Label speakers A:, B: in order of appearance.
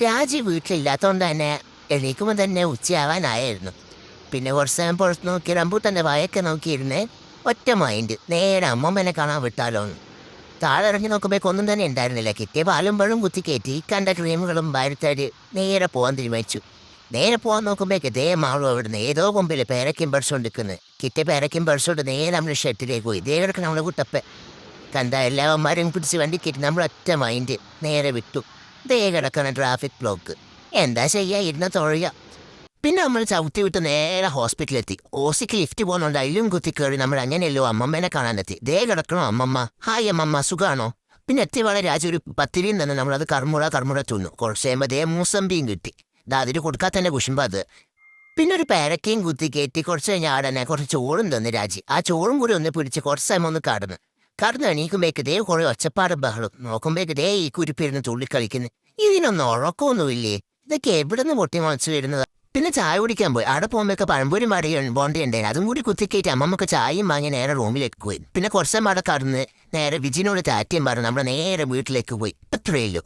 A: രാജി വീട്ടിലില്ലാത്തതുകൊണ്ട് തന്നെ എണീക്കുമ്പോൾ തന്നെ ഉച്ചയാവാനായിരുന്നു. പിന്നെ കുറച്ച് നേരം പുറത്ത് നോക്കി റംബൂട്ടാൻ്റെ വായൊക്കെ നോക്കിയിരുന്നേ. ഒറ്റ മൈൻഡ് നേരെ അമ്മമ്മനെ കാണാൻ വിട്ടാലോന്ന്. താഴെ ഇറങ്ങി നോക്കുമ്പോഴേക്കും ഒന്നും തന്നെ ഉണ്ടായിരുന്നില്ല. കിട്ടിയ പാലും പഴവും കുത്തി കയറ്റി കണ്ട ക്രീമുകളും വാരത്തേടി നേരെ പോകാൻ തീരുമാനിച്ചു. നേരെ പോകാൻ നോക്കുമ്പോഴേക്ക് ദേ മാളും അവിടുന്ന് ഏതോ കൊമ്പിൽ പേരയ്ക്കും പറിച്ചുകൊണ്ട് നിൽക്കുന്നത്. കിട്ടിയ പേരയ്ക്കും പറിച്ചുകൊണ്ട് നേരെ നമ്മൾ ഷെട്ടിലേക്ക് പോയി. ദേ കിടക്കണം നമ്മളെ കുട്ടപ്പൻ. കണ്ട എല്ലാവന്മാരും പിടിച്ച് വണ്ടി കയറ്റി നമ്മൾ ഒറ്റ മൈൻഡ് നേരെ വിട്ടു. ദേ കിടക്കുന്ന ട്രാഫിക് ബ്ലോക്ക്. എന്താ ചെയ്യുക, ഇരുന്ന തൊഴുക. പിന്നെ നമ്മൾ ചവിട്ടി വിട്ട് നേരെ ഹോസ്പിറ്റലിലെത്തി. ഓസിക്ക് ലിഫ്റ്റ് പോകുന്നുണ്ട്. അതിലും കുത്തി കയറി നമ്മൾ അങ്ങനെയല്ലോ അമ്മമ്മേനെ കാണാനെത്തി. ദേ കിടക്കണോ അമ്മമ്മ. ഹായ് അമ്മമ്മ, സുഖാണോ? പിന്നെ എത്തിയവാളെ രാജു ഒരു പത്തിരിയും തന്നെ നമ്മളത് കർമുറ തിന്നു. കുറച്ച് കഴിയുമ്പോൾ ദേ മൂസമ്പിയും കിട്ടി. അതിന് കൊടുക്കാത്തന്നെ കുശുമ്പ അത്. പിന്നെ ഒരു പേരക്കയും കുത്തി കയറ്റി കുറച്ച് കഴിഞ്ഞാൽ ആടനെ കുറച്ച് ചോറും തന്നു രാജി. ആ ചോറും കൂടി ഒന്ന് പിടിച്ച് കുറച്ച് സമയം ഒന്ന് കടന്ന് എണീക്കുമ്പോഴേക്ക് ദേ കുറെ ഒച്ചപ്പാടും ബഹളും. നോക്കുമ്പോഴേക്ക് ദേ ഈ കുരിപ്പിരുന്ന് തുള്ളിക്കളിക്കുന്നു. ഇതിനൊന്നും ഉറക്കമൊന്നുമില്ലേ? ഇതൊക്കെ എവിടെ നിന്ന് പൊട്ടി മുളച്ച് വരുന്നത്? പിന്നെ ചായ കുടിക്കാൻ പോയി. അവിടെ പോകുമ്പോഴൊക്കെ പഴംപൊരി ബോണ്ടിയുണ്ടായിരുന്നു. അതും കൂടി കുത്തിക്കയറ്റി അമ്മമ്മക്ക് ചായയും വാങ്ങി നേരെ റൂമിലേക്ക് പോയി. പിന്നെ കുറച്ച് മട കടന്ന് നേരെ വിജിനോട് ടാറ്റയും പറഞ്ഞ് നമ്മുടെ നേരെ വീട്ടിലേക്ക് പോയി. അത്രയല്ലോ.